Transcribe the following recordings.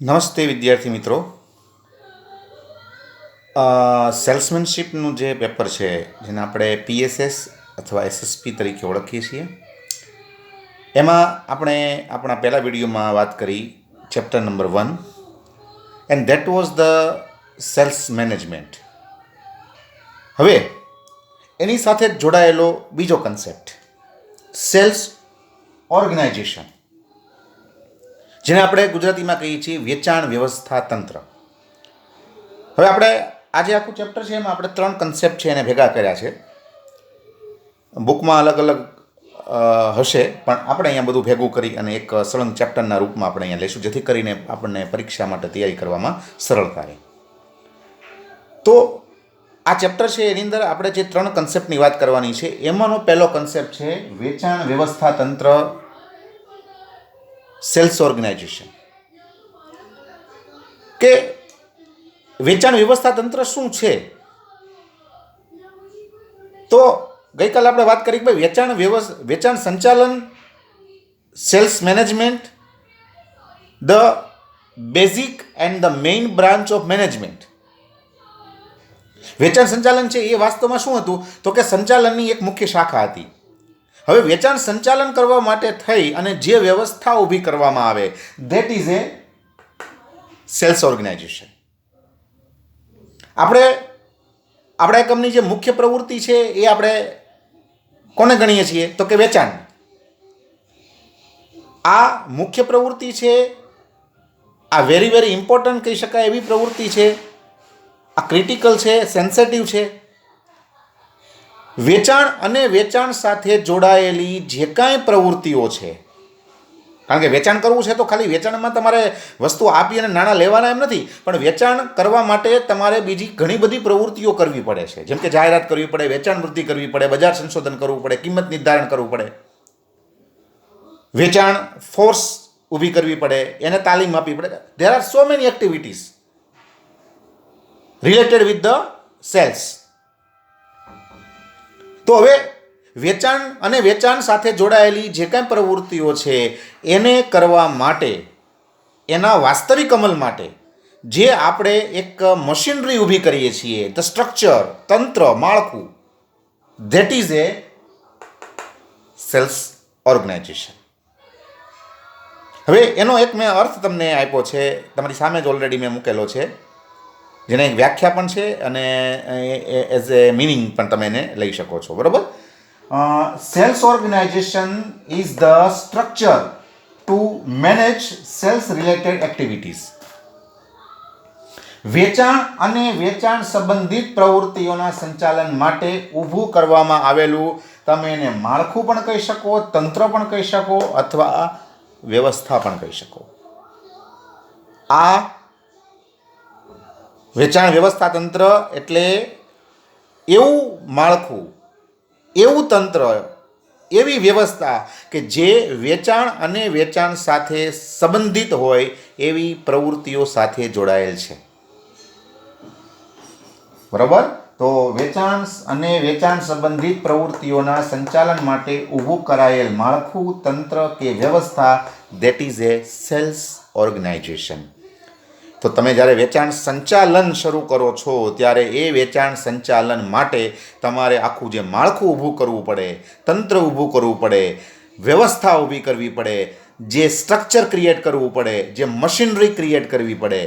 નમસ્તે વિદ્યાર્થી મિત્રો. સેલ્સમેનશીપનું જે પેપર છે જેને આપણે પીએસએસ અથવા એસએસપી તરીકે ઓળખીએ છીએ, એમાં આપણે આપણા પહેલા વિડીયોમાં વાત કરી chapter number 1, and that was the sales management. હવે એની સાથે જ જોડાયેલો બીજો કન્સેપ્ટ સેલ્સ ઓર્ગેનાઇઝેશન, જેને આપણે ગુજરાતીમાં કહીએ છીએ વેચાણ વ્યવસ્થા તંત્ર. હવે આપણે આજે આખું ચેપ્ટર છે એમાં આપણે 3 કન્સેપ્ટ છે એને ભેગા કર્યા છે. બુકમાં અલગ અલગ હશે, પણ આપણે અહીંયા બધું ભેગું કરી અને એક સળંગ ચેપ્ટરના રૂપમાં આપણે અહીંયા લઈશું, જેથી કરીને આપણને પરીક્ષા માટે તૈયારી કરવામાં સરળતા રહે. તો આ ચેપ્ટર છે એની અંદર આપણે જે 3 કન્સેપ્ટની વાત કરવાની છે, એમાંનો પહેલો કન્સેપ્ટ છે વેચાણ વ્યવસ્થા તંત્ર, સેલ્સ ઓર્ગેનાઇઝેશન. કે વેચાણ વ્યવસ્થા તંત્ર શું છે? તો ગઈકાલે આપણે વાત કરી કે વેચાણ સંચાલન, sales management, the basic and the main branch of management. વેચાણ સંચાલન છે એ વાસ્તવમાં શું હતું? તો કે સંચાલનની એક મુખ્ય શાખા હતી. હવે વેચાણ સંચાલન કરવા માટે થઈ અને જે વ્યવસ્થા ઊભી કરવામાં આવે, that is a sales organisation. આપણા એકમની જે મુખ્ય પ્રવૃત્તિ છે એ આપણે કોને ગણીએ છીએ? તો કે વેચાણ. આ મુખ્ય પ્રવૃત્તિ છે, આ વેરી વેરી ઇમ્પોર્ટન્ટ કહી શકાય એવી પ્રવૃત્તિ છે, આ ક્રિટિકલ છે, સેન્સિટિવ છે. વેચાણ અને વેચાણ સાથે જોડાયેલી જે કાંઈ પ્રવૃત્તિઓ છે, કારણ કે વેચાણ કરવું છે તો ખાલી વેચાણમાં તમારે વસ્તુ આપી અને નાણાં લેવાના એમ નથી, પણ વેચાણ કરવા માટે તમારે બીજી ઘણી બધી પ્રવૃત્તિઓ કરવી પડે છે. જેમ કે જાહેરાત કરવી પડે, વેચાણ વૃદ્ધિ કરવી પડે, બજાર સંશોધન કરવું પડે, કિંમત નિર્ધારણ કરવું પડે, વેચાણ ફોર્સ ઊભી કરવી પડે, એને તાલીમ આપવી પડે. There are so many activities related with the sales. તો હવે વેચાણ અને વેચાણ સાથે જોડાયેલી જે કાંઈ પ્રવૃત્તિઓ છે એને કરવા માટે, એના વાસ્તવિક અમલ માટે જે આપણે એક મશીનરી ઊભી કરીએ છીએ, ધ સ્ટ્રક્ચર, તંત્ર, માળખું, that is a sales organisation. હવે એનો એક મેં અર્થ તમને આપ્યો છે, તમારી સામે જ ઓલરેડી મેં મૂકેલો છે, જેને એક વ્યાખ્યા પણ છે અને એઝ એ મિનિંગ પણ તમે એને લઈ શકો છો. બરાબર? Sales organisation is the structure to manage sales related activities. વેચાણ અને વેચાણ સંબંધિત પ્રવૃત્તિઓના સંચાલન માટે ઊભું કરવામાં આવેલું, તમે એને માળખું પણ કહી શકો, તંત્ર પણ કહી શકો, અથવા વ્યવસ્થા પણ કહી શકો. આ વેચાણ વ્યવસ્થા તંત્ર એટલે એવું માળખું, એવું તંત્ર, એવી વ્યવસ્થા કે જે વેચાણ અને વેચાણ સાથે સંબંધિત હોય એવી પ્રવૃત્તિઓ સાથે જોડાયેલ છે. બરાબર? તો વેચાણ અને વેચાણ સંબંધિત પ્રવૃત્તિઓના સંચાલન માટે ઊભું કરાયેલ માળખું, તંત્ર કે વ્યવસ્થા, that is a sales organisation. તો તમે જ્યારે વેચાણ સંચાલન શરૂ કરો છો ત્યારે એ વેચાણ સંચાલન માટે તમારે આખું જે માળખું ઊભું કરવું પડે, તંત્ર ઊભું કરવું પડે, વ્યવસ્થા ઊભી કરવી પડે, જે સ્ટ્રક્ચર ક્રિએટ કરવું પડે, જે મશીનરી ક્રિએટ કરવી પડે,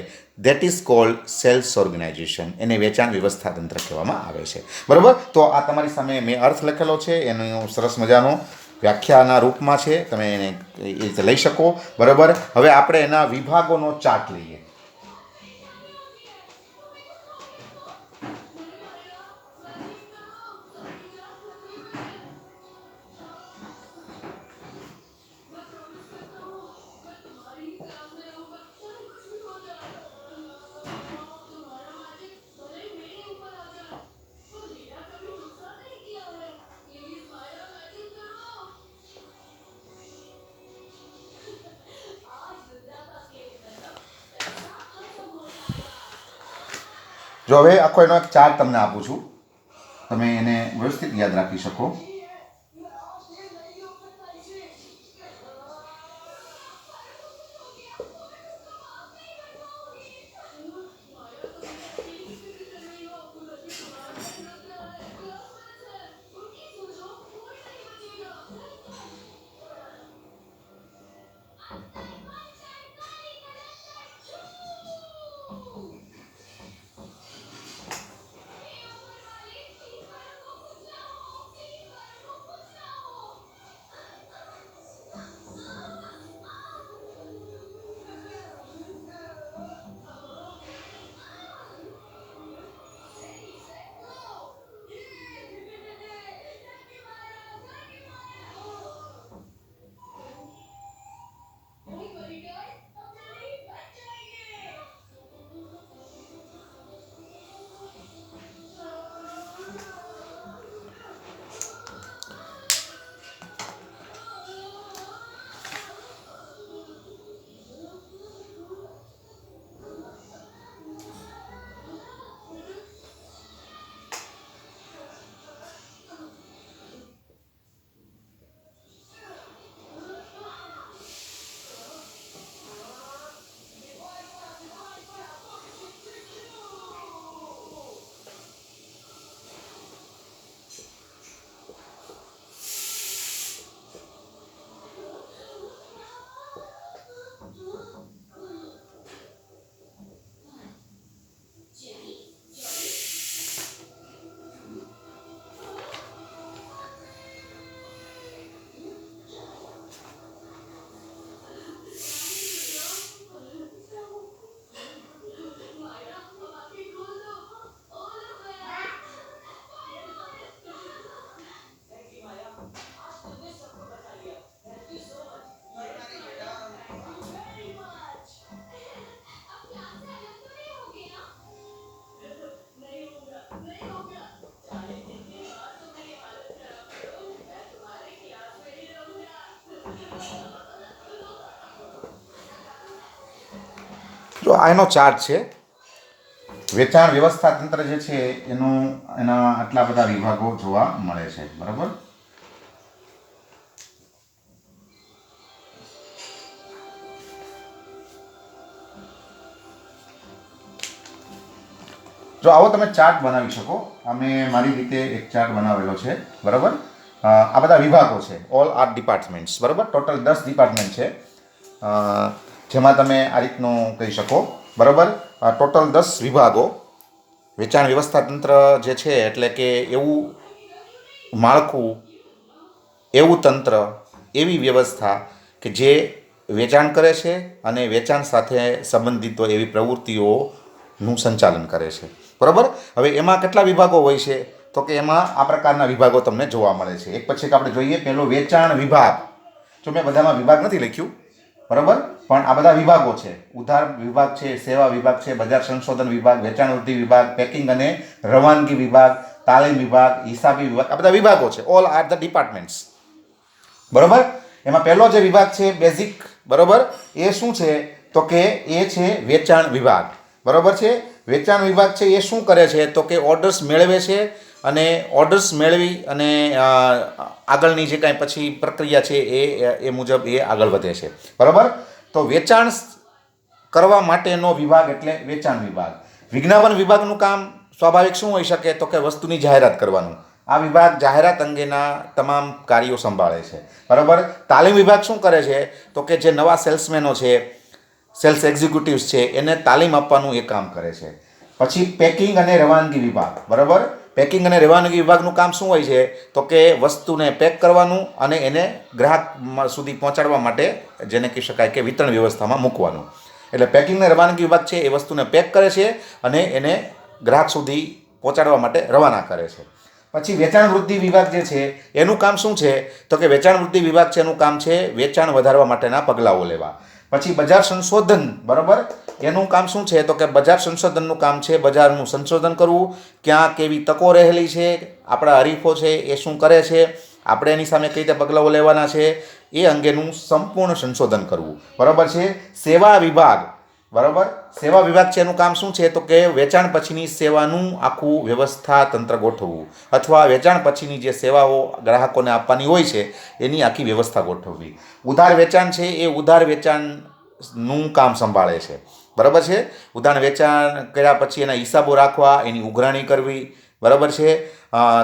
that is called sales organisation. એને વેચાણ વ્યવસ્થા તંત્ર કહેવામાં આવે છે. બરાબર? તો આ તમારી સામે મેં અર્થ લખેલો છે, એનો સરસ મજાનો વ્યાખ્યાના રૂપમાં છે, તમે એને એ રીતે લઈ શકો. બરાબર? હવે આપણે એના વિભાગોનો ચાર્ટ લઈએ. જો હવે આખો એનો એક ચાર્ટ તમને આપું છું, તમે એને વ્યવસ્થિત યાદ રાખી શકો. જો આ એનો ચાર્ટ છે. વેચાણ વ્યવસ્થા તંત્ર જે છે એના આટલા બધા વિભાગો જોવા મળે છે. બરાબર. જો આવો તમે ચાર્ટ બનાવી શકો. અમે મારી રીતે એક ચાર્ટ બનાવેલો છે. બરાબર. આ બધા વિભાગો છે, ઓલ આર ડિપાર્ટમેન્ટ્સ. બરાબર. ટોટલ 10 ડિપાર્ટમેન્ટ છે, જેમાં તમે આ રીતનું કહી શકો. બરાબર. ટોટલ 10 વિભાગો. વેચાણ વ્યવસ્થા તંત્ર જે છે એટલે કે એવું માળખું, એવું તંત્ર, એવી વ્યવસ્થા કે જે વેચાણ કરે છે અને વેચાણ સાથે સંબંધિત હોય એવી પ્રવૃત્તિઓનું સંચાલન કરે છે. બરાબર. હવે એમાં કેટલા વિભાગો હોય છે? તો કે એમાં આ પ્રકારના વિભાગો તમને જોવા મળે છે. એક પછી એક આપણે જોઈએ. પહેલો વેચાણ વિભાગ. જો મેં બધામાં વિભાગ નથી લખ્યું, બરાબર, પણ આ બધા વિભાગો છે. ઉધાર વિભાગ છે, સેવા વિભાગ છે, બજાર સંશોધન વિભાગ, વેચાણ વૃદ્ધિ વિભાગ, પેકિંગ અને રવાનગી વિભાગ, તાલીમ વિભાગ, હિસાબી વિભાગ, આ બધા વિભાગો છે. All are the departments. બરાબર. એમાં પહેલો જે વિભાગ છે બેઝિક, બરાબર, એ શું છે? તો કે એ છે વેચાણ વિભાગ. બરાબર છે. વેચાણ વિભાગ છે એ શું કરે છે? તો કે ઓર્ડર્સ મેળવે છે અને ઓર્ડર્સ મેળવી અને આગળની જે કાંઈ પછી પ્રક્રિયા છે એ મુજબ એ આગળ વધે છે. બરાબર. તો વેચાણ કરવા માટેનો વિભાગ એટલે વેચાણ વિભાગ. વિજ્ઞાપન વિભાગનું કામ સ્વાભાવિક શું હોઈ શકે? તો કે વસ્તુની જાહેરાત કરવાનું. આ વિભાગ જાહેરાત અંગેના તમામ કાર્યો સંભાળે છે. બરાબર. તાલીમ વિભાગ શું કરે છે? તો કે જે નવા સેલ્સમેનો છે, સેલ્સ એક્ઝિક્યુટિવ્સ છે, એને તાલીમ આપવાનું એ કામ કરે છે. પછી પેકિંગ અને રવાનગી વિભાગ. બરાબર. પેકિંગ અને રવાનગી વિભાગનું કામ શું હોય છે? તો કે વસ્તુને પેક કરવાનું અને એને ગ્રાહક સુધી પહોંચાડવા માટે, જેને કહી શકાય કે વિતરણ વ્યવસ્થામાં મૂકવાનું. એટલે પેકિંગ અને રવાનગી વિભાગ છે એ વસ્તુને પેક કરે છે અને એને ગ્રાહક સુધી પહોંચાડવા માટે રવાના કરે છે. પછી વેચાણ વૃદ્ધિ વિભાગ જે છે એનું કામ શું છે? તો કે વેચાણ વૃદ્ધિ વિભાગ છે એનું કામ છે વેચાણ વધારવા માટેના પગલાઓ લેવા. પછી બજાર સંશોધન. બરાબર. એનું કામ શું છે? તો કે બજાર સંશોધનનું કામ છે બજારનું સંશોધન કરવું. ક્યાં કેવી તકો રહેલી છે, આપણા હરીફો છે એ શું કરે છે, આપણે એની સામે કઈ રીતે પગલાઓ લેવાના છે, એ અંગેનું સંપૂર્ણ સંશોધન કરવું. બરાબર છે. સેવા વિભાગ. બરાબર. સેવા વિભાગ છે એનું કામ શું છે? તો કે વેચાણ પછીની સેવાનું આખું વ્યવસ્થા તંત્ર ગોઠવવું, અથવા વેચાણ પછીની જે સેવાઓ ગ્રાહકોને આપવાની હોય છે એની આખી વ્યવસ્થા ગોઠવવી. ઉધાર વેચાણ છે એ ઉધાર વેચાણનું કામ સંભાળે છે. બરાબર છે. ઉધાર વેચાણ કર્યા પછી એના હિસાબો રાખવા, એની ઉઘરાણી કરવી. બરાબર છે.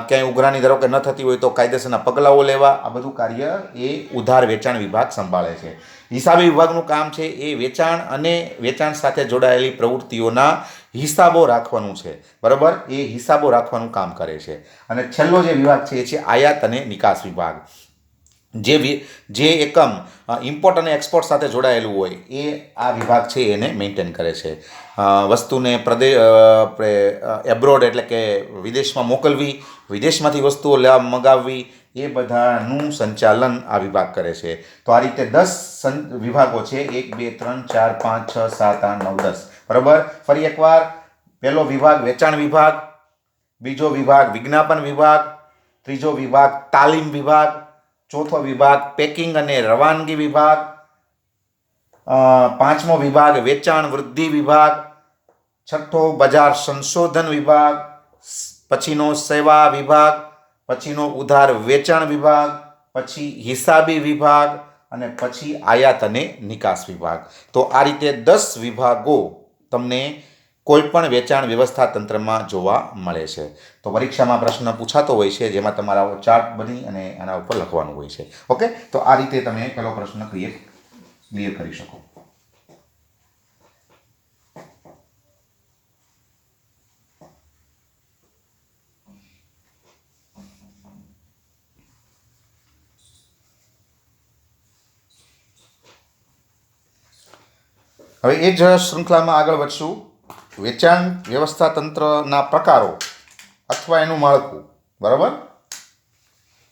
ક્યાંય ઉઘરાણી ધારો કે ન થતી હોય તો કાયદેસરના પગલાઓ લેવા. આ બધું કાર્ય એ ઉધાર વેચાણ વિભાગ સંભાળે છે. હિસાબી વિભાગનું કામ છે એ વેચાણ અને વેચાણ સાથે જોડાયેલી પ્રવૃત્તિઓના હિસાબો રાખવાનું છે. બરાબર. એ હિસાબો રાખવાનું કામ કરે છે. અને છેલ્લો જે વિભાગ છે એ છે આયાત અને નિકાસ વિભાગ. જે એકમ ઇમ્પોર્ટ અને એક્સપોર્ટ સાથે જોડાયેલું હોય એ આ વિભાગ છે એને મેન્ટેન કરે છે. વસ્તુને એબ્રોડ એટલે કે વિદેશમાં મોકલવી, વિદેશમાંથી વસ્તુઓ મગાવવી, એ બધાનું સંચાલન આ વિભાગ કરે છે. તો આ રીતે 10 વિભાગો છે. 1 2 3 4 5 6 7 8 9 10. બરાબર. ફરી એકવાર, પહેલો વિભાગ વેચાણ વિભાગ, બીજો વિભાગ વિજ્ઞાપન વિભાગ, ત્રીજો વિભાગ તાલીમ વિભાગ, ચોથો વિભાગ પેકિંગ અને રવાનગી વિભાગ, પાંચમો વિભાગ વેચાણ વૃદ્ધિ વિભાગ, છઠ્ઠો બજાર સંશોધન વિભાગ, પછીનો સેવા વિભાગ, પછીનો ઉધાર વેચાણ વિભાગ, પછી હિસાબી વિભાગ અને પછી આયાત અને નિકાસ વિભાગ. તો આ રીતે 10 વિભાગો તમને કોઈપણ વેચાણ વ્યવસ્થા તંત્રમાં જોવા મળે છે. તો પરીક્ષામાં પ્રશ્ન પૂછાતો હોય છે જેમાં તમારા ચાર્ટ બની અને આના ઉપર લખવાનું હોય છે. ઓકે. તો આ રીતે તમે પહેલો પ્રશ્ન ક્લિયર કરી શકો. હવે એ જ શૃંખલામાં આગળ વધશું. વેચાણ વ્યવસ્થા તંત્રના પ્રકારો અથવા એનું માળખું. બરાબર.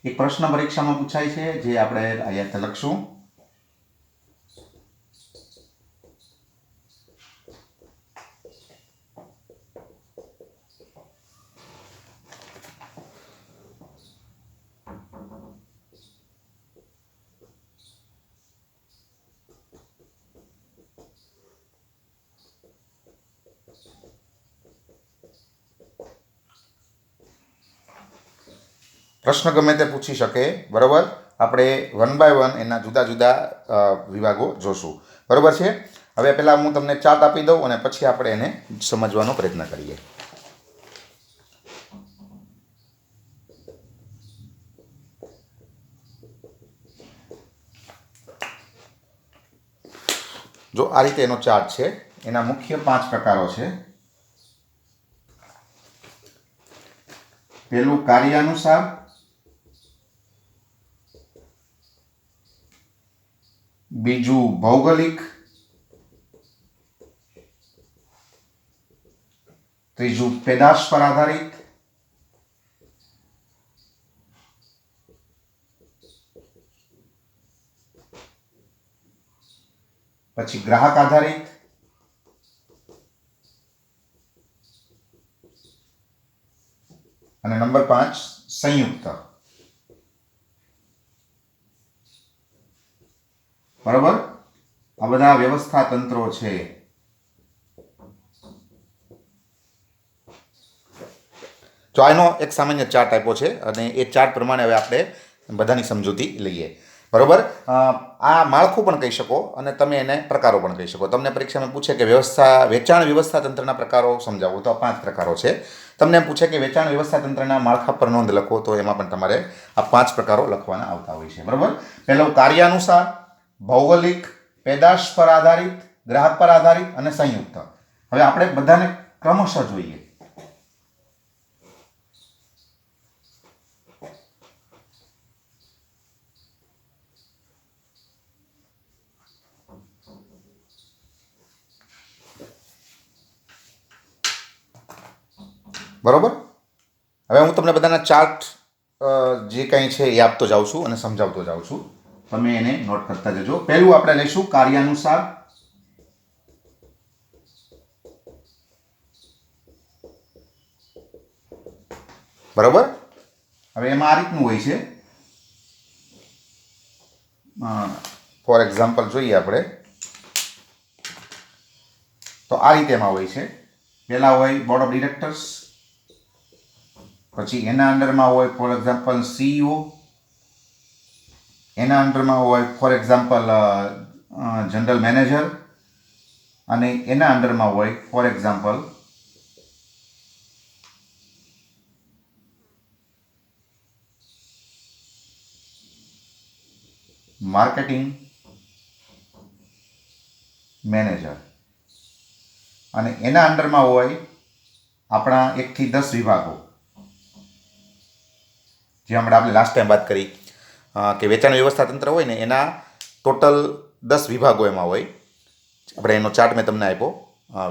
એક પ્રશ્ન પરીક્ષામાં પૂછાય છે જે આપણે અહીંયા લખશું. પ્રશ્ન ગમે તે પૂછી શકે, બરાબર. આપણે વન બાય વન એના જુદા જુદા વિભાગો જોશું, બરાબર છે. હવે પહેલાં હું તમને ચાર્ટ આપી દઉં અને પછી આપણે એને સમજવાનો પ્રયત્ન કરીએ. જો આ રીતે એનો ચાર્ટ છે. એના મુખ્ય 5 પ્રકારો છે. પહેલું કાર્યાનુસાર, બીજું ભૌગોલિક, ત્રીજું પેદાશ પર આધારિત, પછી ગ્રાહક આધારિત, અને નંબર 5 સંયુક્ત. બરાબર. આ બધા વ્યવસ્થા તંત્રો છે. તો આનો એક સામાન્ય ચાર્ટ આપ્યો છે અને એ ચાર્ટ પ્રમાણે હવે આપણે બધાની સમજૂતી લઈએ, બરાબર. આ માળખું પણ કહી શકો અને તમે એને પ્રકારો પણ કહી શકો. તમને પરીક્ષામાં પૂછે કે વેચાણ વ્યવસ્થા તંત્રના પ્રકારો સમજાવો, તો આ 5 પ્રકારો છે. તમને એમ પૂછે કે વેચાણ વ્યવસ્થા તંત્રના માળખા પર નોંધ લખો, તો એમાં પણ તમારે આ 5 પ્રકારો લખવાના આવતા હોય છે, બરાબર. પહેલું કાર્યાનુસાર, ભૌગોલિક, પેદાશ પર આધારિત, ગ્રાહક પર આધારિત અને સંયુક્ત. હવે આપણે બધાને ક્રમશઃ જોઈએ. બરાબર. હવે હું તમને બધાના ચાર્ટ જે કંઈ છે એ આપતો જાઉં છું અને સમજાવતો જાઉં છું. તમે એને નોટ કરતા જજો. પહેલું આપણે લઈશું કાર્યાનુસાર. બરાબર. હવે એમાં આ રીતનું હોય છે. ફોર એક્ઝામ્પલ જોઈએ આપણે તો આ રીતે એમાં હોય છે. પહેલા હોય બોર્ડ ઓફ ડિરેક્ટર્સ, પછી એના અંડરમાં હોય ફોર એક્ઝામ્પલ CEO, એના અંડરમાં હોય ફોર એક્ઝામ્પલ જનરલ મેનેજર, અને એના અંડરમાં હોય ફોર એક્ઝામ્પલ માર્કેટિંગ મેનેજર, અને એના અંડરમાં હોય આપણા 1 થી 10 વિભાગો. જે હમણાં આપણે લાસ્ટ ટાઈમ વાત કરી કે વેચાણ વ્યવસ્થા તંત્ર હોય ને એના ટોટલ 10 વિભાગો એમાં હોય. આપણે એનો ચાર્ટ મેં તમને આપ્યો.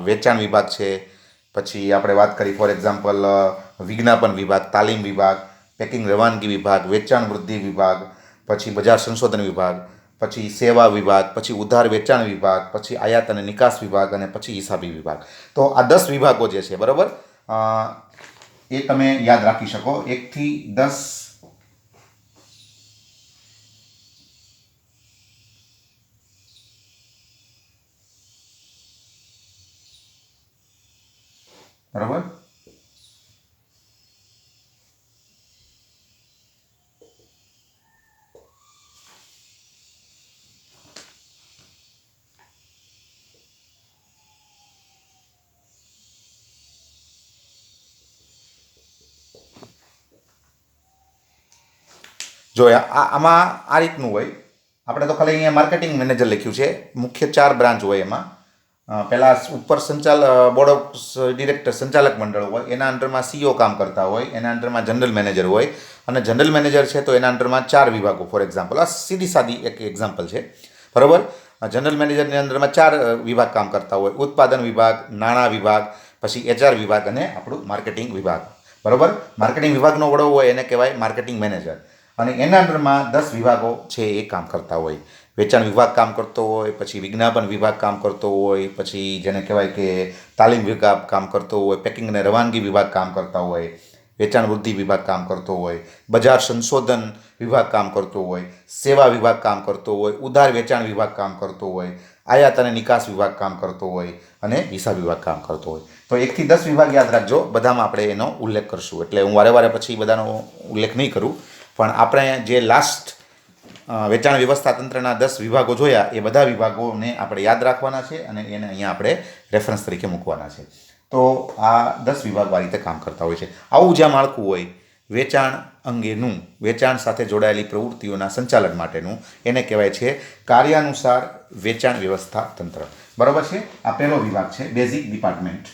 વેચાણ વિભાગ છે, પછી આપણે વાત કરી ફોર એક્ઝામ્પલ વિજ્ઞાપન વિભાગ, તાલીમ વિભાગ, પેકિંગ રવાનગી વિભાગ, વેચાણ વૃદ્ધિ વિભાગ, પછી બજાર સંશોધન વિભાગ, પછી સેવા વિભાગ, પછી ઉધાર વેચાણ વિભાગ, પછી આયાત અને નિકાસ વિભાગ, અને પછી હિસાબી વિભાગ. તો આ 10 વિભાગો જે છે, બરાબર, એ તમે યાદ રાખી શકો 1 થી 10. બરાબર. જો આમાં આ રીતનું હોય. આપણે તો ખાલી અહીંયા માર્કેટિંગ મેનેજર લખ્યું છે. મુખ્ય 4 બ્રાન્ચ હોય એમાં. પહેલાં ઉપર બોર્ડ ઓફ ડિરેક્ટર સંચાલક મંડળ હોય, એના અંડરમાં CEO કામ કરતા હોય, એના અંડરમાં જનરલ મેનેજર હોય, અને જનરલ મેનેજર છે તો એના અંડરમાં 4 વિભાગો. ફોર એક્ઝામ્પલ આ સીધી સાદી એક એક્ઝામ્પલ છે, બરાબર. જનરલ મેનેજરની અંદરમાં 4 વિભાગ કામ કરતા હોય: ઉત્પાદન વિભાગ, નાણાં વિભાગ, પછી HR વિભાગ અને આપણું માર્કેટિંગ વિભાગ, બરાબર. માર્કેટિંગ વિભાગનો વડો હોય એને કહેવાય માર્કેટિંગ મેનેજર, અને એના અંડરમાં 10 વિભાગો છે એ કામ કરતા હોય. વેચાણ વિભાગ કામ કરતો હોય, પછી વિજ્ઞાપન વિભાગ કામ કરતો હોય, પછી જેને કહેવાય કે તાલીમ વિભાગ કામ કરતો હોય, પેકિંગ અને રવાનગી વિભાગ કામ કરતા હોય, વેચાણ વૃદ્ધિ વિભાગ કામ કરતો હોય, બજાર સંશોધન વિભાગ કામ કરતો હોય, સેવા વિભાગ કામ કરતો હોય, ઉધાર વેચાણ વિભાગ કામ કરતો હોય, આયાત અને નિકાસ વિભાગ કામ કરતો હોય અને હિસાબ વિભાગ કામ કરતો હોય. તો 1 થી 10 વિભાગ યાદ રાખજો, બધામાં આપણે એનો ઉલ્લેખ કરશું. એટલે હું વારે વારે પછી બધાનો ઉલ્લેખ નહીં કરું, પણ આપણે જે લાસ્ટ વેચાણ વ્યવસ્થા તંત્રના 10 વિભાગો જોયા એ બધા વિભાગોને આપણે યાદ રાખવાના છે અને એને અહીંયા આપણે રેફરન્સ તરીકે મૂકવાના છે. તો આ 10 વિભાગો આ રીતે કામ કરતા હોય છે. આવું જ્યાં માળખું હોય વેચાણ અંગેનું, વેચાણ સાથે જોડાયેલી પ્રવૃત્તિઓના સંચાલન માટેનું, એને કહેવાય છે કાર્યાનુસાર વેચાણ વ્યવસ્થા તંત્ર. બરાબર છે? આ પહેલો વિભાગ છે, બેઝિક ડિપાર્ટમેન્ટ.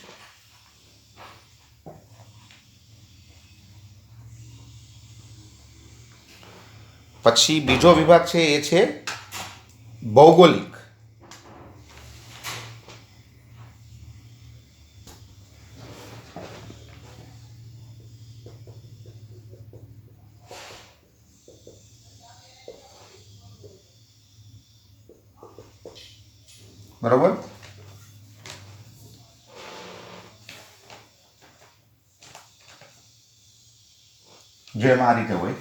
પછી બીજો વિભાગ છે એ છે ભૌગોલિક. બરોબર? જેમ આ રીતે હોય.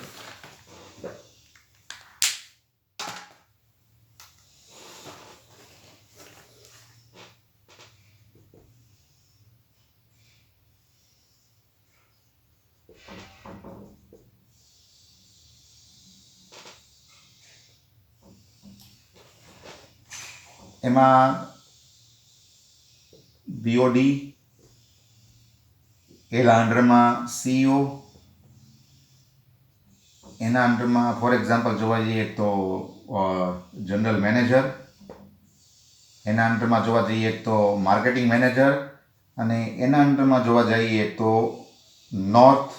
એમાં બીઓડી, એના અંડરમાં સીઓ, એના અંડરમાં ફોર એક્ઝામ્પલ જોવા જઈએ તો જનરલ મેનેજર, એના અંડરમાં જોવા જઈએ તો માર્કેટિંગ મેનેજર, અને એના અંડરમાં જોવા જઈએ તો નોર્થ,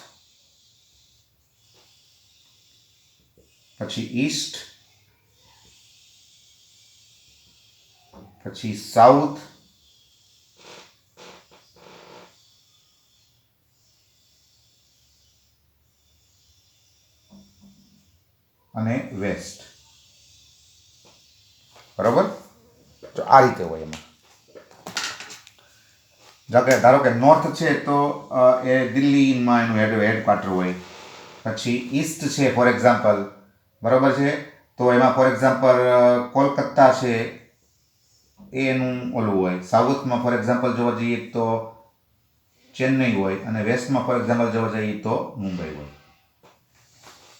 પછી ઈસ્ટ, પછી સાઉથ, અને વેસ્ટ. બરાબર? તો આ રીતે હોય. એમાં ધારો કે નોર્થ છે તો એ દિલ્હીમાં એનું હેડક્વાર્ટર હોય. પછી ઈસ્ટ છે ફોર એક્ઝામ્પલ, બરાબર છે, તો એમાં ફોર એક્ઝામ્પલ કોલકાતા છે એ એનું ઓલું હોય. સાઉથમાં ફોર એક્ઝામ્પલ જોવા જઈએ તો ચેન્નઈ હોય, અને વેસ્ટમાં ફોર એક્ઝામ્પલ જોવા જઈએ તો મુંબઈ હોય.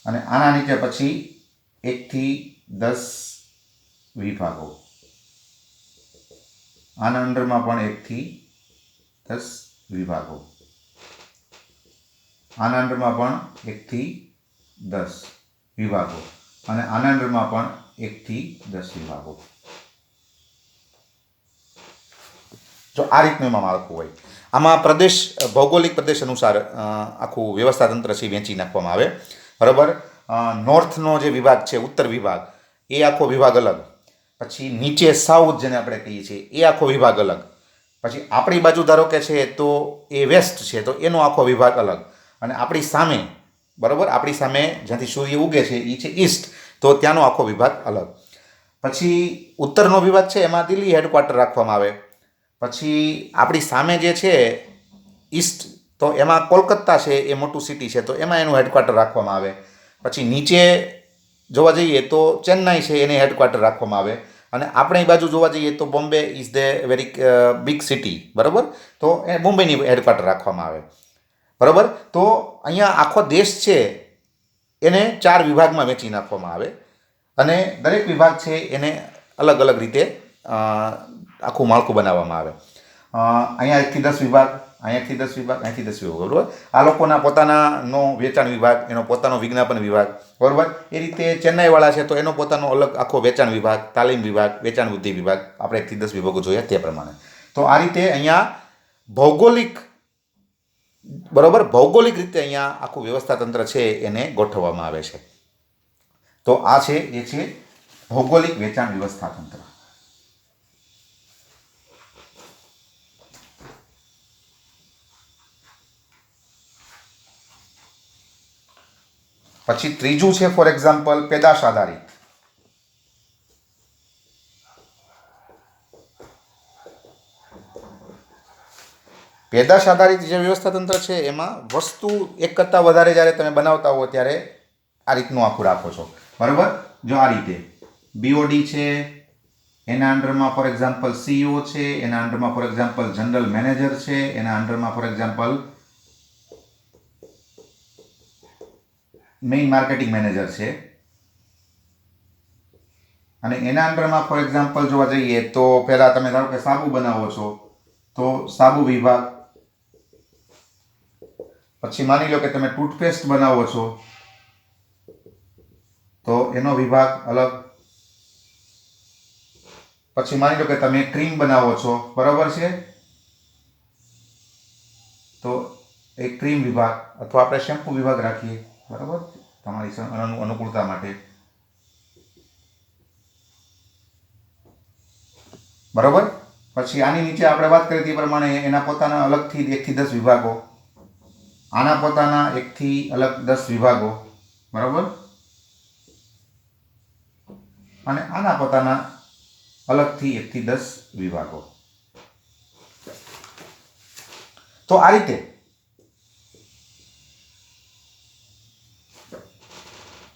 અને આના નીચે પછી 1 થી 10 વિભાગો. આના અંડરમાં પણ 1 થી 10 વિભાગો. આના અંડરમાં પણ 1 થી 10 વિભાગો. અને આના અંડરમાં પણ 1 થી 10 વિભાગો. જો આ રીતનું એમાં માળખું હોય. આમાં પ્રદેશ, ભૌગોલિક પ્રદેશ અનુસાર આખું વ્યવસ્થા તંત્ર છે વહેંચી નાખવામાં આવે. બરાબર? નોર્થનો જે વિભાગ છે, ઉત્તર વિભાગ, એ આખો વિભાગ અલગ. પછી નીચે સાઉથ જેને આપણે કહીએ છીએ એ આખો વિભાગ અલગ. પછી આપણી બાજુ ધારો કે છે તો એ વેસ્ટ છે તો એનો આખો વિભાગ અલગ. અને આપણી સામે, બરાબર, આપણી સામે જ્યાંથી સૂર્ય ઉગે છે એ છે ઈસ્ટ, તો ત્યાંનો આખો વિભાગ અલગ. પછી ઉત્તરનો વિભાગ છે એમાં દિલ્હી હેડક્વાર્ટર રાખવામાં આવે. પછી આપણી સામે જે છે ઈસ્ટ, તો એમાં કોલકાતા છે એ મોટું સિટી છે તો એમાં એનું હેડક્વાર્ટર રાખવામાં આવે. પછી નીચે જોવા જઈએ તો ચેન્નાઈ છે એને હેડક્વાર્ટર રાખવામાં આવે. અને આપણે બાજુ જોવા જઈએ તો Bombay is the very big city, બરાબર, તો એ મુંબઈની હેડક્વાર્ટર રાખવામાં આવે. બરાબર? તો અહીંયા આખો દેશ છે એને 4 વિભાગમાં વહેંચી નાખવામાં આવે. અને દરેક વિભાગ છે એને અલગ અલગ રીતે આખું માળખું બનાવવામાં આવે. અહીંયા 1 થી 10 વિભાગ, અહીંયા 1 થી 10 વિભાગ, અહીંથી 10 વિભાગ. બરાબર? આ લોકોના પોતાનાનો વેચાણ વિભાગ, એનો પોતાનો વિજ્ઞાપન વિભાગ. બરાબર? એ રીતે ચેન્નાઈવાળા છે તો એનો પોતાનો અલગ આખો વેચાણ વિભાગ, તાલીમ વિભાગ, વેચાણ વૃદ્ધિ વિભાગ. આપણે 1 થી 10 વિભાગો જોયા તે પ્રમાણે. તો આ રીતે અહીંયા ભૌગોલિક, બરાબર, ભૌગોલિક રીતે અહીંયા આખું વ્યવસ્થા તંત્ર છે એને ગોઠવવામાં આવે છે. તો આ છે એ છે ભૌગોલિક વેચાણ વ્યવસ્થા તંત્ર. પછી ત્રીજું છે ફોર એક્ઝામ્પલ પેદાશ આધારિત. પેદાશ આધારિત જે વ્યવસ્થા તંત્ર છે એમાં વસ્તુ એક કરતાં વધારે જ્યારે તમે બનાવતા હો ત્યારે આ રીતનું આખું રાખો છો. બરાબર? જો આ રીતે બીઓડી છે, એના અંડરમાં ફોર એક્ઝામ્પલ સીઈઓ છે, એના અંડરમાં ફોર એક્ઝામ્પલ જનરલ મેનેજર છે, એના અંડરમાં for example main marketing manager છે, અને એના અંડરમાં ફોર એક્ઝામ્પલ જોવા જઈએ તો પહેલા તમે ધારો કે સાબુ બનાવો છો તો સાબુ વિભાગ, પછી માની લો કે તમે ટૂથપેસ્ટ બનાવો છો તો એનો વિભાગ અલગ, પછી માની લો કે તમે ક્રીમ બનાવો છો, બરાબર છે, તો એક ક્રીમ વિભાગ અથવા આપણે શેમ્પુ વિભાગ રાખીએ, બરાબર, તમારી અનુકૂળતા માટે, બરાબર. પછી આની નીચે આપણે વાત કરી તે પ્રમાણે એના પોતાના અલગથી 1 થી 10 વિભાગો, આના પોતાના 1 થી અલગ 10 વિભાગો, બરાબર, અને આના પોતાના અલગથી 1 થી 10 વિભાગો. તો આ રીતે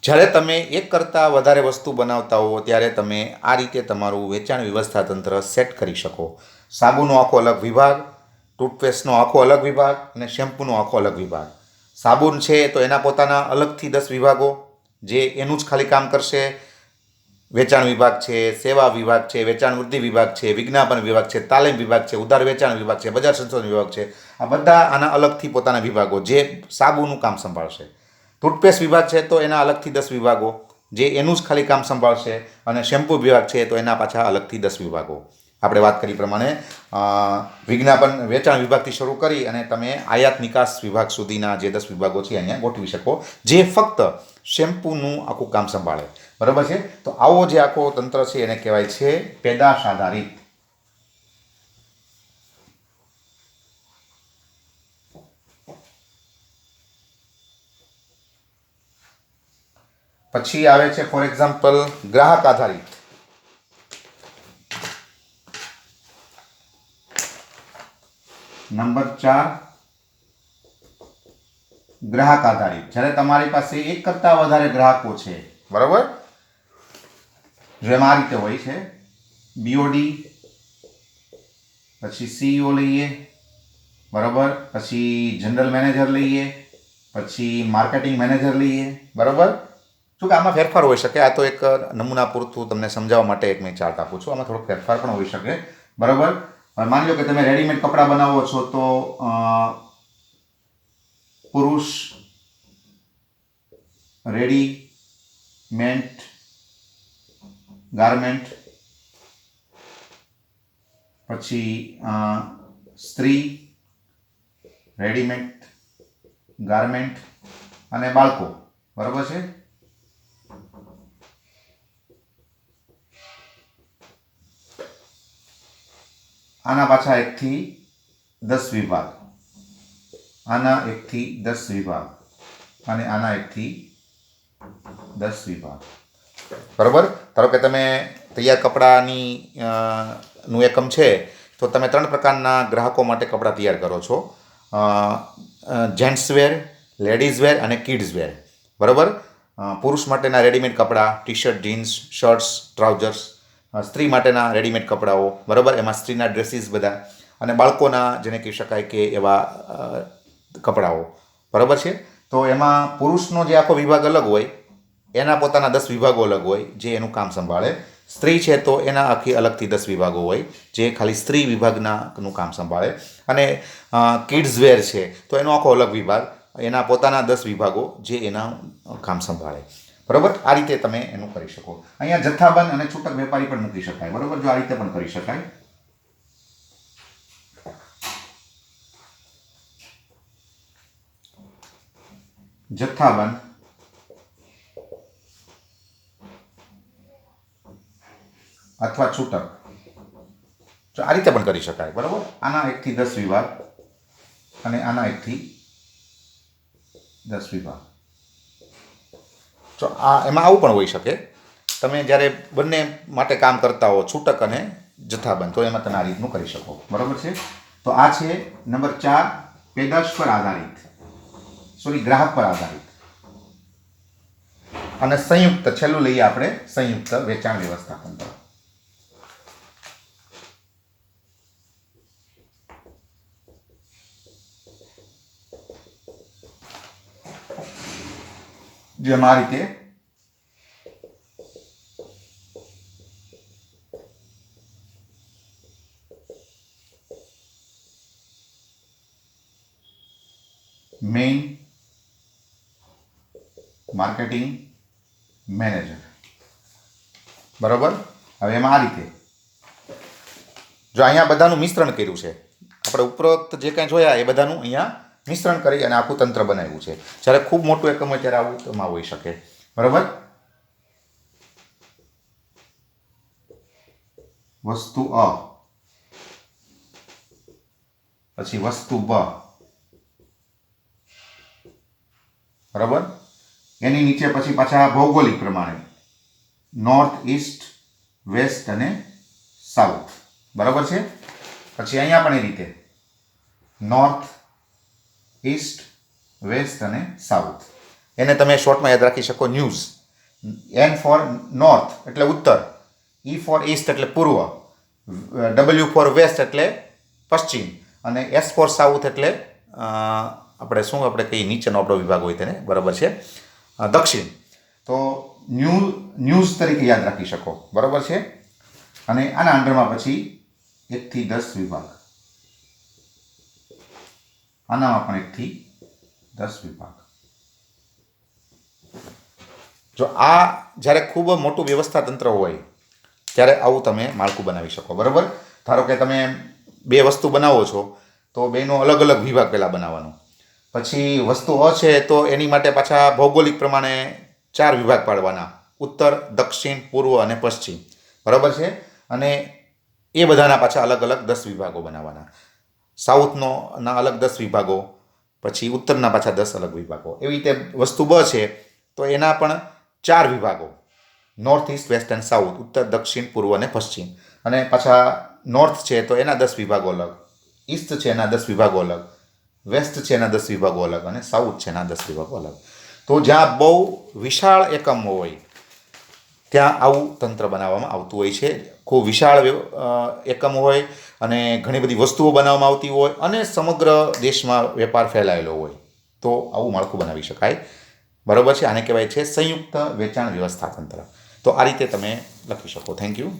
જ્યારે તમે એક કરતાં વધારે વસ્તુ બનાવતા હો ત્યારે તમે આ રીતે તમારું વેચાણ વ્યવસ્થા તંત્ર સેટ કરી શકો. સાબુનો આખો અલગ વિભાગ, ટૂથપેસ્ટનો આખો અલગ વિભાગ અને શેમ્પૂનો આખો અલગ વિભાગ. સાબુન છે તો એના પોતાના અલગથી 10 વિભાગો જે એનું જ ખાલી કામ કરશે. વેચાણ વિભાગ છે, સેવા વિભાગ છે, વેચાણ વૃદ્ધિ વિભાગ છે, વિજ્ઞાપન વિભાગ છે, તાલીમ વિભાગ છે, ઉધાર વેચાણ વિભાગ છે, બજાર સંશોધન વિભાગ છે. આ બધા આના અલગથી પોતાના વિભાગો જે સાબુનું કામ સંભાળશે. ટૂથપેસ્ટ વિભાગ છે તો એના અલગથી 10 વિભાગો જે એનું જ ખાલી કામ સંભાળશે, અને શેમ્પૂ વિભાગ છે તો એના પાછા અલગથી 10 વિભાગો. આપણે વાત કરી પ્રમાણે વિજ્ઞાપન વેચાણ વિભાગથી શરૂ કરી અને તમે આયાત નિકાસ વિભાગ સુધીના જે 10 વિભાગો છે અહીંયા ગોઠવી શકો, જે ફક્ત શેમ્પૂનું આખું કામ સંભાળે, બરાબર છે. તો આવો જે આખો તંત્ર છે એને કહેવાય છે પેદાશ આધારિત. પછી આવે છે ફોર એક્ઝામ્પલ ગ્રાહક આધારિત. નંબર 4 ગ્રાહક આધારિત. જ્યારે તમારી પાસે એક કરતાં વધારે ગ્રાહકો છે, બરાબર, જેમ આ રીતે હોય છે, બીઓડી, પછી સીઈઓ લઈએ, બરાબર, પછી જનરલ મેનેજર લઈએ, પછી માર્કેટિંગ મેનેજર લઈએ, બરાબર. શું કે આમાં ફેરફાર હોઈ શકે, આ તો એક નમૂના પૂરતું તમને સમજાવવા માટે એક મેં ચાર્ટ આપું છું, આમાં થોડોક ફેરફાર પણ હોઈ શકે, બરાબર. માની લો કે તમે રેડીમેડ કપડાં બનાવો છો તો પુરુષ રેડીમેડ ગાર્મેન્ટ, પછી સ્ત્રી રેડીમેડ ગાર્મેન્ટ, અને બાળકો, બરાબર છે. આના પાછા 1 થી 10 વિભાગ, આના 1 થી 10 વિભાગ, અને આના 1 થી 10 વિભાગ, બરાબર. ધારો કે તમે તૈયાર કપડાની નું એકમ છે તો તમે 3 પ્રકારના ગ્રાહકો માટે કપડાં તૈયાર કરો છો, જેન્ટ્સ વેર, લેડીઝ વેર અને કિડ્સ વેર, બરાબર. પુરુષ માટેના રેડીમેડ કપડાં, T shirt, jeans, shirts, trousers. સ્ત્રી માટેના રેડીમેડ કપડાઓ, બરાબર, એમાં સ્ત્રીના ડ્રેસીસ બધા, અને બાળકોના જેને કહી શકાય કે એવા કપડાઓ, બરાબર છે. તો એમાં પુરુષનો જે આખો વિભાગ અલગ હોય, એના પોતાના 10 વિભાગો અલગ હોય જે એનું કામ સંભાળે. સ્ત્રી છે તો એના આખી અલગથી 10 વિભાગો હોય જે ખાલી સ્ત્રી વિભાગનું કામ સંભાળે. અને કિડ્સ વેર છે તો એનો આખો અલગ વિભાગ, એના પોતાના 10 વિભાગો જે એના કામ સંભાળે, બરાબર. આ રીતે તમે એનું કરી શકો. અહીંયા જથ્થાબંધ અને છૂટક વેપારી પણ મૂકી શકાય, બરાબર, જો આ રીતે પણ કરી શકાય. જથ્થાબંધ અથવા છૂટક, તો આ રીતે પણ કરી શકાય, બરાબર. આના 1 થી 10 વિભાગ અને આના 1 થી 10 વિભાગ. તો આ એમાં આવું પણ હોઈ શકે, તમે જ્યારે બંને માટે કામ કરતા હો, છૂટક અને જથ્થાબંધ, તો એમાં તમે આ રીતનું કરી શકો, બરાબર છે. તો આ છે નંબર 4 પેદાશ પર આધારિત, ગ્રાહક પર આધારિત. અને સંયુક્ત છેલ્લું લઈએ આપણે, સંયુક્ત વેચાણ વ્યવસ્થાપન. જેમ આ રીતે મેઇન માર્કેટિંગ મેનેજર, બરાબર. હવે એમાં આ રીતે જો અહીંયા બધાનું મિશ્રણ કર્યું છે, આપણે ઉપરોક્ત જે કાંઈ જોયા એ બધાનું અહીંયા મિશ્રણ કરી અને આખું તંત્ર બનાવ્યું છે. જ્યારે ખૂબ મોટું એકમ હોય ત્યારે આવું એમાં હોઈ શકે, બરાબર. વસ્તુ અ, પછી વસ્તુ બ, બરાબર. એની નીચે પછી પાછા ભૌગોલિક પ્રમાણે નોર્થ, ઈસ્ટ, વેસ્ટ અને સાઉથ, બરાબર છે. પછી અહીંયા પણ એ રીતે નોર્થ, ઈસ્ટ, વેસ્ટ અને સાઉથ. એને તમે શોર્ટમાં યાદ રાખી શકો ન્યૂઝ. એન ફોર નોર્થ એટલે ઉત્તર, ઈ ફોર ઈસ્ટ એટલે પૂર્વ, ડબલ્યુ ફોર વેસ્ટ એટલે પશ્ચિમ અને એસ ફોર સાઉથ એટલે આપણે કહીએ નીચેનો આપણો વિભાગ હોય તેને, બરાબર છે, દક્ષિણ. તો ન્યૂઝ તરીકે યાદ રાખી શકો, બરાબર છે. અને આના અંડરમાં પછી 1 થી 10 વિભાગ, આનામાં પણ 1 થી 10 વિભાગ. જો આ જ્યારે ખૂબ મોટું વ્યવસ્થા તંત્ર હોય ત્યારે આવું તમે માળખું બનાવી શકો, બરાબર. ધારો કે તમે 2 વસ્તુ બનાવો છો તો બેનો અલગ અલગ વિભાગ પહેલાં બનાવવાનો. પછી વસ્તુ અ છે તો એની માટે પાછા ભૌગોલિક પ્રમાણે 4 વિભાગ પાડવાના, ઉત્તર, દક્ષિણ, પૂર્વ અને પશ્ચિમ, બરાબર છે. અને એ બધાના પાછા અલગ અલગ 10 વિભાગો બનાવવાના. સાઉથના અલગ 10 વિભાગો, પછી ઉત્તરના પાછા 10 અલગ વિભાગો. એવી રીતે વસ્તુ બ છે તો એના પણ 4 વિભાગો, north, east, west and south, ઉત્તર, દક્ષિણ, પૂર્વ અને પશ્ચિમ. અને પાછા નોર્થ છે તો એના 10 વિભાગો અલગ, ઈસ્ટ છે એના 10 વિભાગો અલગ, વેસ્ટ છે એના 10 વિભાગો અલગ અને સાઉથ છે એના 10 વિભાગો અલગ. તો જ્યાં બહુ વિશાળ એકમો હોય ત્યાં આવું તંત્ર બનાવવામાં આવતું હોય છે. ખૂબ વિશાળ એકમ હોય અને ઘણી બધી વસ્તુઓ બનાવવામાં આવતી હોય અને સમગ્ર દેશમાં વેપાર ફેલાયેલો હોય તો આવું માળખું બનાવી શકાય, બરાબર છે. આને કહેવાય છે સંયુક્ત વેચાણ વ્યવસ્થા તંત્ર. તો આ રીતે તમે લખી શકો. Thank you.